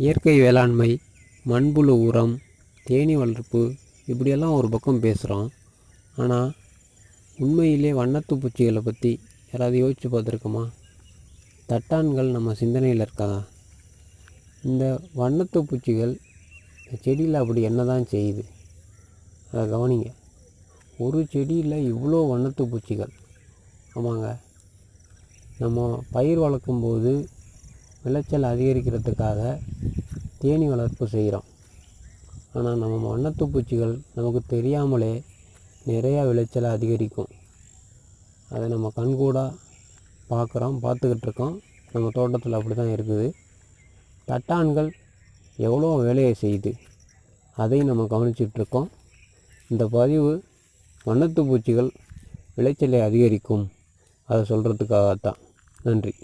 இயற்கை வேளாண்மை, மண்புழு உரம், தேனீ வளர்ப்பு இப்படியெல்லாம் ஒரு பக்கம் பேசுகிறோம். ஆனால் உண்மையிலே வண்ணத்து பூச்சிகளை பற்றி யாராவது யோசித்து பார்த்துருக்கோமா? தட்டான்கள் நம்ம சிந்தனையில் இருக்காங்க. இந்த வண்ணத்து பூச்சிகள் செடியில் அப்படி என்ன தான் செய்யுது? அதை கவனிங்க. ஒரு செடியில் இவ்வளோ வண்ணத்து பூச்சிகள். ஆமாங்க, நம்ம பயிர் வளர்க்கும்போது விளைச்சல் அதிகரிக்கிறதுக்காக தேனீ வளர்ப்பு செய்கிறோம். ஆனால் நம்ம வண்ணத்து பூச்சிகள் நமக்கு தெரியாமலே நிறையா விளைச்சலை அதிகரிக்கும். அதை நம்ம கண்கூடாக பார்த்துக்கிட்டு இருக்கோம். நம்ம தோட்டத்தில் அப்படி தான் இருக்குது. தட்டான்கள் எவ்வளோ வேலையை செய்யுது, அதையும் நம்ம கவனிச்சிட்ருக்கோம். இந்த பதிவு வண்ணத்து பூச்சிகள் விளைச்சலை அதிகரிக்கும் அதை சொல்கிறதுக்காகத்தான். நன்றி.